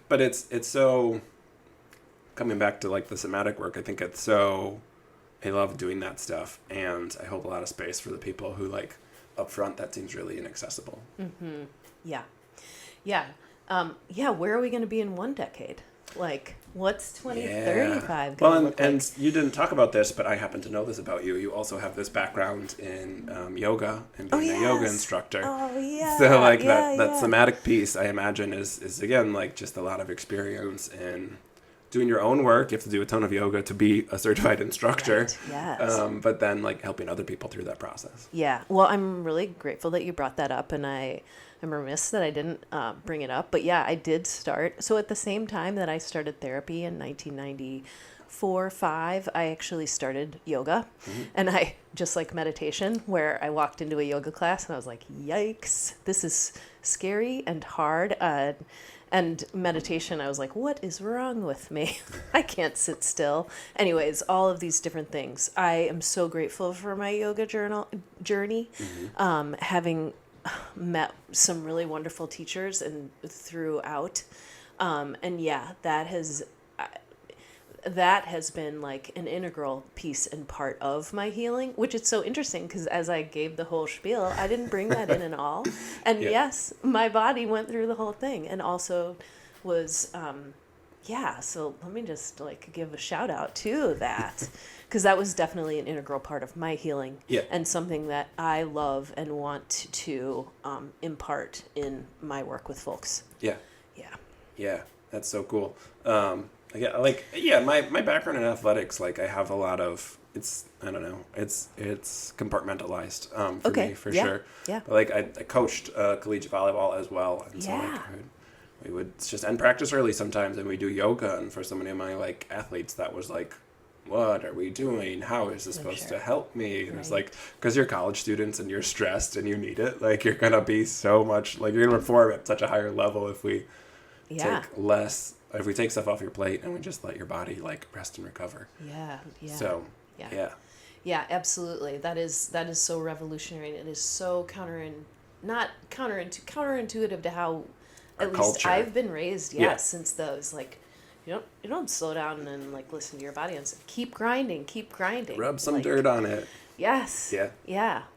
Speaker 1: but it's so, coming back to like the somatic work, I think it's so, I love doing that stuff, and I hold a lot of space for the people who like up front that seems really inaccessible.
Speaker 2: Where are we going to be in 1 decade? Like, what's 2035
Speaker 1: Well, and you didn't talk about this, but I happen to know this about you. You also have this background in yoga and being a yoga instructor. So like that somatic piece, I imagine, is again like just a lot of experience in doing your own work. You have to do a ton of yoga to be a certified instructor. But then like helping other people through that process.
Speaker 2: Well, I'm really grateful that you brought that up, and I'm remiss that I didn't bring it up. But I did start. So at the same time that I started therapy in 1994-5, I actually started yoga. And I, just like meditation, where I walked into a yoga class and I was like, yikes, this is scary and hard. And meditation, I was like, what is wrong with me? I can't sit still. Anyways, all of these different things. I am so grateful for my yoga journey, having met some really wonderful teachers and throughout. That has been like an integral piece and part of my healing, which is so interesting because as I gave the whole spiel, I didn't bring that in at all. And yes, my body went through the whole thing, and also was, so let me just like give a shout out to that, because that was definitely an integral part of my healing, and something that I love and want to impart in my work with folks.
Speaker 1: Yeah, that's so cool. My background in athletics, like I have a lot of, it's compartmentalized for me, for sure. But like I coached collegiate volleyball as well, and so like we would just end practice early sometimes, and we do yoga, and for so many of my like athletes, that was like, what are we doing? How is this supposed to help me? And it's like, because you're college students and you're stressed and you need it, like you're gonna be so much, like you're gonna perform at such a higher level if we take less. If we take stuff off your plate and we just let your body like rest and recover. So, absolutely. That is so revolutionary. It is so counterintuitive to how at least culture. I've been raised. Since those like, you don't slow down and like listen to your body and say, keep grinding. Rub some dirt on it.
Speaker 2: Yes.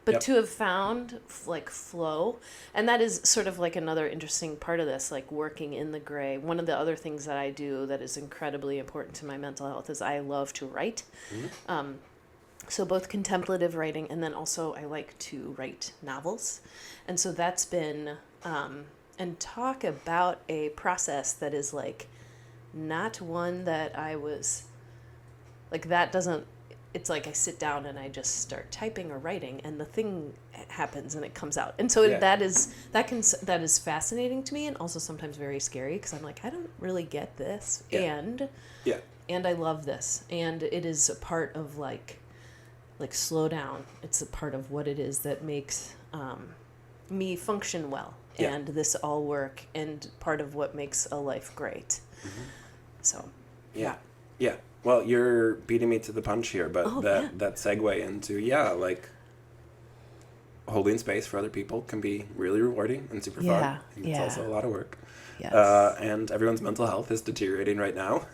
Speaker 2: But to have found like flow, and that is sort of like another interesting part of this, like working in the gray. One of the other things that I do that is incredibly important to my mental health is I love to write. So both contemplative writing, and then also I like to write novels. And so that's been, and talk about a process that is like not one that I was, like that doesn't it's like I sit down and I just start typing or writing, and the thing happens and it comes out. And so that is fascinating to me, and also sometimes very scary, because I'm like, I don't really get this, and I love this, and it is a part of like slow down. It's a part of what it is that makes me function well, and this all work, and part of what makes a life great. So
Speaker 1: yeah. Well, you're beating me to the punch here, but that segue into, like, holding space for other people can be really rewarding and super fun. It's also a lot of work.
Speaker 2: Yes.
Speaker 1: And everyone's mental health is deteriorating right now.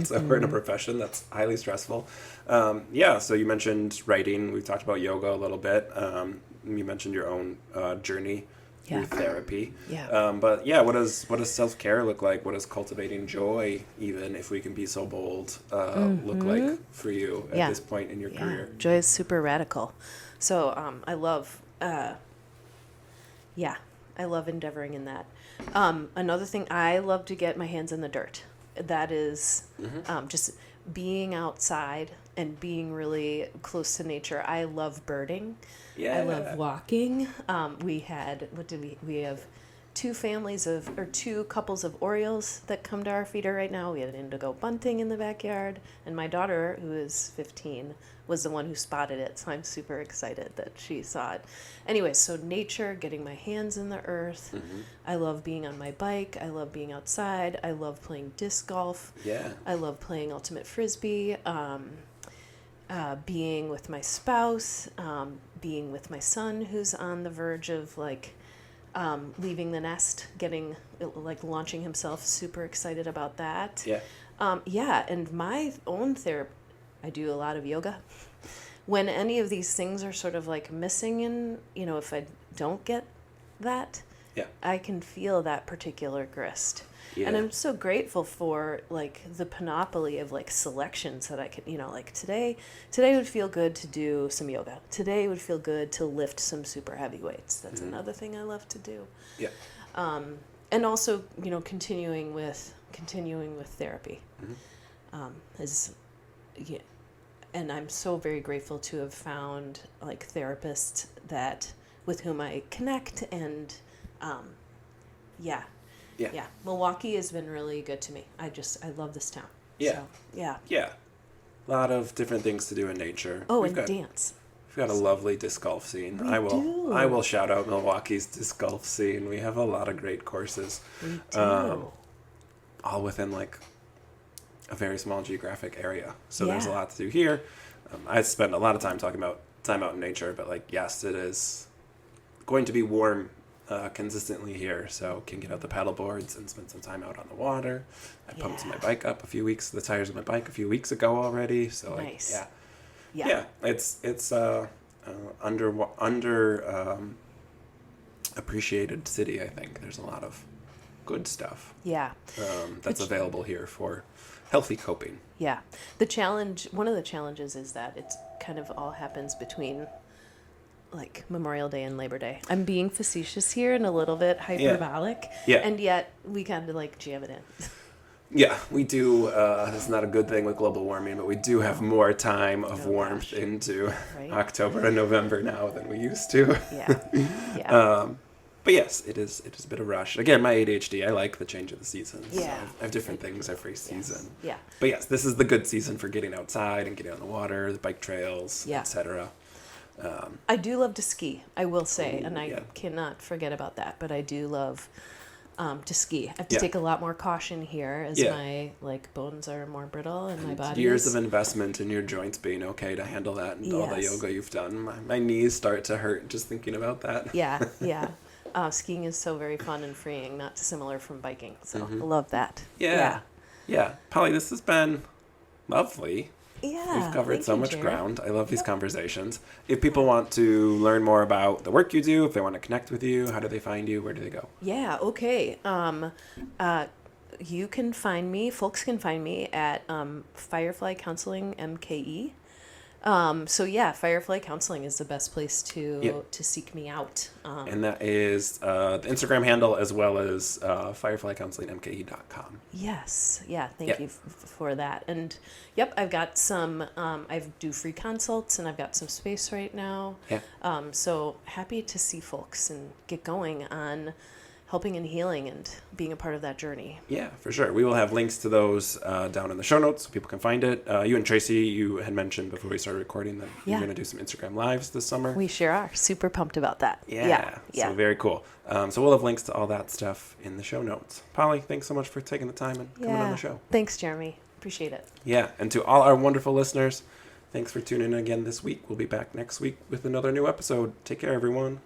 Speaker 1: So we're in a profession that's highly stressful. So you mentioned writing. We've talked about yoga a little bit. You mentioned your own journey through therapy. But what does self-care look like? What does cultivating joy, even if we can be so bold, look like for you at this point in your career?
Speaker 2: Joy is super radical. So I love endeavoring in that. Another thing, I love to get my hands in the dirt. That is just being outside and being really close to nature. I love birding. I love walking. We have two couples of Orioles that come to our feeder right now. We had an indigo bunting in the backyard, and my daughter, who is 15, was the one who spotted it, so I'm super excited that she saw it. Anyway, so nature, getting my hands in the earth. I love being on my bike. I love being outside. I love playing disc golf. I love playing ultimate frisbee. Being with my spouse, being with my son, who's on the verge of leaving the nest, launching himself, super excited about that. And my own therapy, I do a lot of yoga. When any of these things are sort of missing, and if I don't get that, I can feel that particular grist. And I'm so grateful for the panoply of selections that I could, today would feel good to do some yoga. Today would feel good to lift some super heavy weights. That's another thing I love to do. And also, continuing with therapy and I'm so very grateful to have found therapists with whom I connect, and Milwaukee has been really good to me. I love this town. A
Speaker 1: lot of different things to do in nature.
Speaker 2: Dance.
Speaker 1: We've got a lovely disc golf scene. I will shout out Milwaukee's disc golf scene. We have a lot of great courses.
Speaker 2: We do.
Speaker 1: All within a very small geographic area. So there's a lot to do here. I spend a lot of time talking about time out in nature, but yes, it is going to be warm consistently here, so can get out the paddle boards and spend some time out on the water. I pumped my bike up the tires of my bike a few weeks ago already. So
Speaker 2: nice.
Speaker 1: It's appreciated city. I think there's a lot of good stuff. That's available here for healthy coping.
Speaker 2: One of the challenges is that it's kind of all happens between Memorial Day and Labor Day. I'm being facetious here and a little bit hyperbolic, and yet we kind of jam it in.
Speaker 1: We do. It's not a good thing with global warming, but we do have more time of warmth into October and November now than we used to. But yes, it is a bit of a rush. Again, my ADHD, I like the change of the seasons. So I have different things every season. But yes, this is the good season for getting outside and getting on the water, the bike trails, etc.
Speaker 2: I do love to ski, I will say, and I cannot forget about that, but I do love to ski. I have to take a lot more caution here as my bones are more brittle and my body
Speaker 1: years of investment in your joints being okay to handle that, and all the yoga you've done. My knees start to hurt just thinking about that.
Speaker 2: Skiing is so very fun and freeing, not dissimilar from biking, so I love that.
Speaker 1: Polly, this has been lovely.
Speaker 2: Yeah,
Speaker 1: we've covered so much ground. I love these conversations. If people want to learn more about the work you do, if they want to connect with you, how do they find you? Where do they go?
Speaker 2: Yeah, okay. You can find me, folks can find me at Firefly Counseling, MKE. So yeah, Firefly Counseling is the best place to seek me out.
Speaker 1: And that is the Instagram handle as well as fireflycounselingmke.com.
Speaker 2: Yes. Yeah. Thank you for that. And yep, I've got some, I do free consults and I've got some space right now.
Speaker 1: Yeah.
Speaker 2: So happy to see folks and get going on helping and healing and being a part of that journey.
Speaker 1: Yeah, for sure. We will have links to those down in the show notes so people can find it. You and Tracy, you had mentioned before we started recording that you're going to do some Instagram lives this summer.
Speaker 2: We sure are. Super pumped about that.
Speaker 1: Yeah. So very cool. So we'll have links to all that stuff in the show notes. Polly, thanks so much for taking the time and coming on the show.
Speaker 2: Thanks, Jeremy. Appreciate it.
Speaker 1: Yeah, and to all our wonderful listeners, thanks for tuning in again this week. We'll be back next week with another new episode. Take care, everyone.